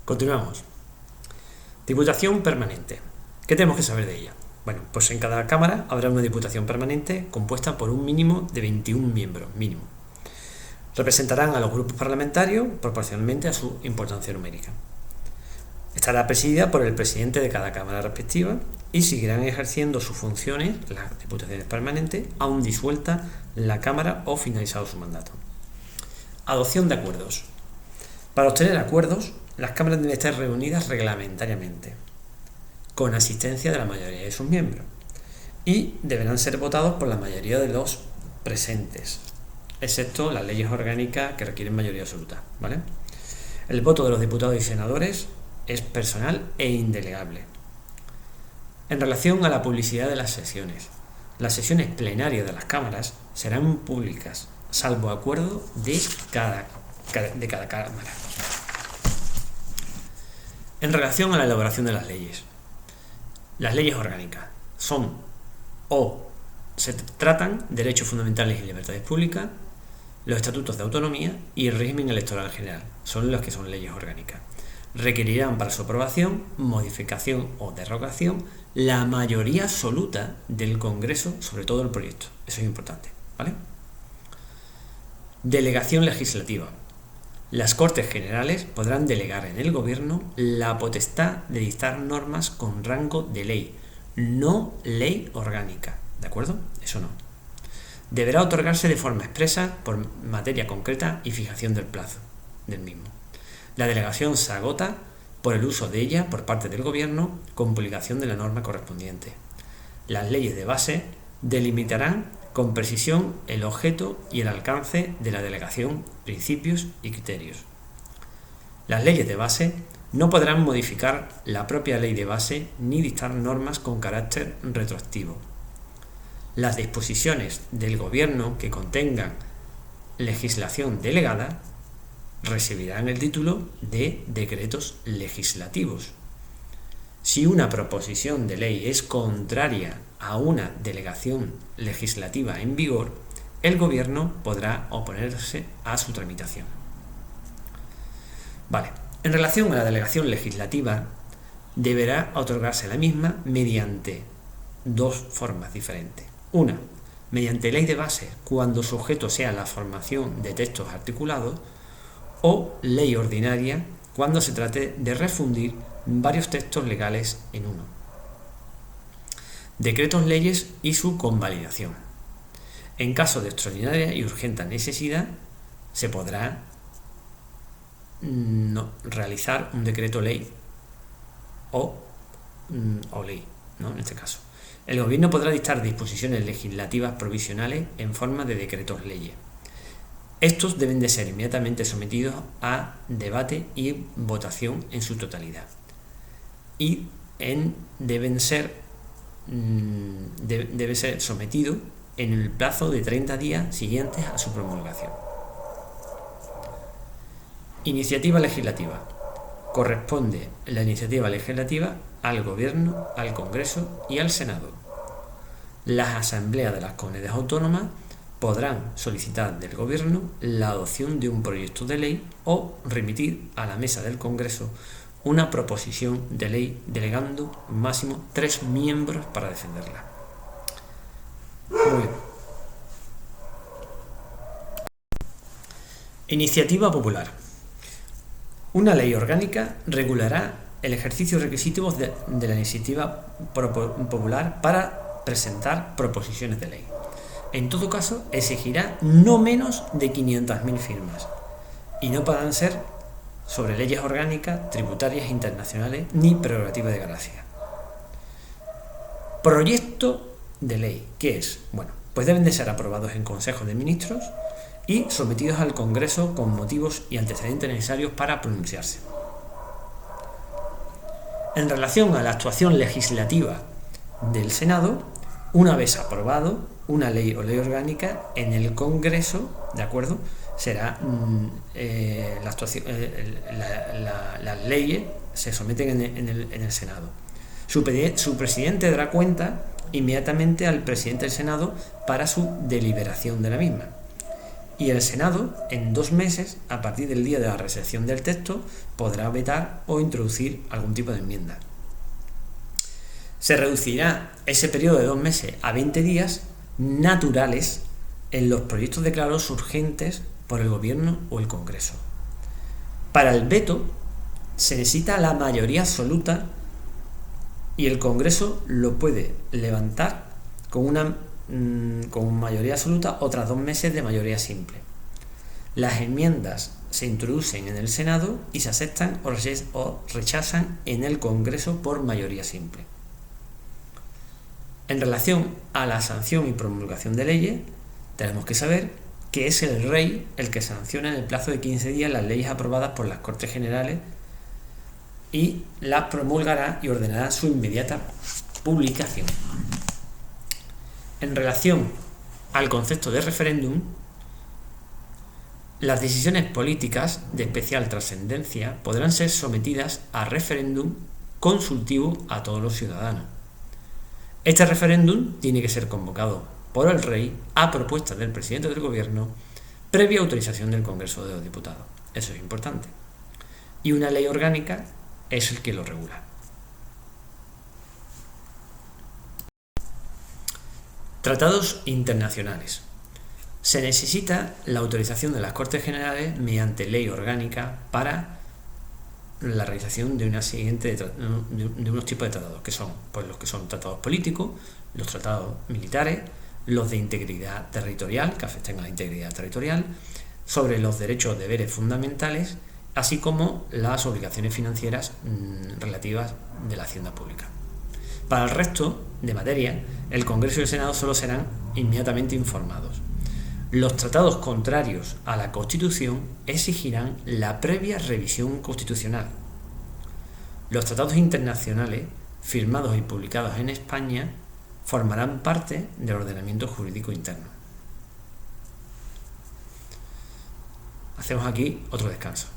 Continuamos. Diputación permanente. ¿Qué tenemos que saber de ella? Bueno, pues en cada Cámara habrá una Diputación permanente compuesta por un mínimo de 21 miembros, mínimo. Representarán a los grupos parlamentarios proporcionalmente a su importancia numérica. Estará presidida por el presidente de cada Cámara respectiva y seguirán ejerciendo sus funciones, las diputaciones permanentes, aun disuelta la Cámara o finalizado su mandato. Adopción de acuerdos. Para obtener acuerdos, las cámaras deben estar reunidas reglamentariamente, con asistencia de la mayoría de sus miembros, y deberán ser votados por la mayoría de los presentes, excepto las leyes orgánicas que requieren mayoría absoluta, ¿vale? El voto de los diputados y senadores es personal e indelegable. En relación a la publicidad de las sesiones plenarias de las cámaras serán públicas, salvo acuerdo de cada cámara. En relación a la elaboración de las leyes orgánicas son o se tratan derechos fundamentales y libertades públicas, los estatutos de autonomía y el régimen electoral general, son los que son leyes orgánicas. Requerirán para su aprobación, modificación o derogación la mayoría absoluta del Congreso sobre todo el proyecto. Eso es importante, ¿vale? Delegación legislativa. Las Cortes Generales podrán delegar en el Gobierno la potestad de dictar normas con rango de ley, no ley orgánica, ¿de acuerdo? Eso no. Deberá otorgarse de forma expresa por materia concreta y fijación del plazo del mismo. La delegación se agota por el uso de ella por parte del Gobierno con publicación de la norma correspondiente. Las leyes de base delimitarán con precisión el objeto y el alcance de la delegación, principios y criterios. Las leyes de base no podrán modificar la propia ley de base ni dictar normas con carácter retroactivo. Las disposiciones del Gobierno que contengan legislación delegada recibirán el título de decretos legislativos. Si una proposición de ley es contraria a una delegación legislativa en vigor, el Gobierno podrá oponerse a su tramitación. Vale, en relación a la delegación legislativa, deberá otorgarse la misma mediante dos formas diferentes. Una, mediante ley de base, cuando su objeto sea la formación de textos articulados, o ley ordinaria, cuando se trate de refundir varios textos legales en uno. Decretos leyes y su convalidación. En caso de extraordinaria y urgente necesidad, se podrá realizar un decreto ley o ley, ¿no? En este caso. El Gobierno podrá dictar disposiciones legislativas provisionales en forma de decretos leyes. Estos deben de ser inmediatamente sometidos a debate y votación en su totalidad. Y debe ser sometido en el plazo de 30 días siguientes a su promulgación. Iniciativa legislativa. Corresponde la iniciativa legislativa al Gobierno, al Congreso y al Senado. Las asambleas de las comunidades autónomas podrán solicitar del Gobierno la adopción de un proyecto de ley o remitir a la mesa del Congreso una proposición de ley delegando máximo 3 miembros para defenderla. Muy bien. Iniciativa popular. Una ley orgánica regulará el ejercicio requisitivo de la iniciativa popular para presentar proposiciones de ley. En todo caso, exigirá no menos de 500.000 firmas y no podrán ser sobre leyes orgánicas, tributarias internacionales ni prerrogativas de gracia. Proyecto de ley, ¿qué es? Bueno, pues deben de ser aprobados en Consejo de Ministros y sometidos al Congreso con motivos y antecedentes necesarios para pronunciarse. En relación a la actuación legislativa del Senado, una vez aprobado una ley o ley orgánica en el Congreso, ¿de acuerdo?, será las leyes se someten en el Senado. Su presidente dará cuenta inmediatamente al presidente del Senado para su deliberación de la misma. Y el Senado, en 2 meses, a partir del día de la recepción del texto, podrá vetar o introducir algún tipo de enmienda. Se reducirá ese periodo de 2 meses a 20 días naturales en los proyectos declarados urgentes por el Gobierno o el Congreso. Para el veto se necesita la mayoría absoluta y el Congreso lo puede levantar con mayoría absoluta o tras 2 meses de mayoría simple. Las enmiendas se introducen en el Senado y se aceptan o rechazan en el Congreso por mayoría simple. En relación a la sanción y promulgación de leyes, tenemos que saber que es el Rey el que sanciona en el plazo de 15 días las leyes aprobadas por las Cortes Generales y las promulgará y ordenará su inmediata publicación. En relación al concepto de referéndum, las decisiones políticas de especial trascendencia podrán ser sometidas a referéndum consultivo a todos los ciudadanos. Este referéndum tiene que ser convocado por el Rey a propuesta del presidente del Gobierno previa autorización del Congreso de los Diputados. Eso es importante. Y una ley orgánica es el que lo regula. Tratados internacionales. Se necesita la autorización de las Cortes Generales mediante ley orgánica para la realización de unos tipos de tratados, que son pues, los que son tratados políticos, los tratados militares, los de integridad territorial, que afecten a la integridad territorial, sobre los derechos y deberes fundamentales, así como las obligaciones financieras relativas de la hacienda pública. Para el resto de materia, el Congreso y el Senado solo serán inmediatamente informados. Los tratados contrarios a la Constitución exigirán la previa revisión constitucional. Los tratados internacionales firmados y publicados en España formarán parte del ordenamiento jurídico interno. Hacemos aquí otro descanso.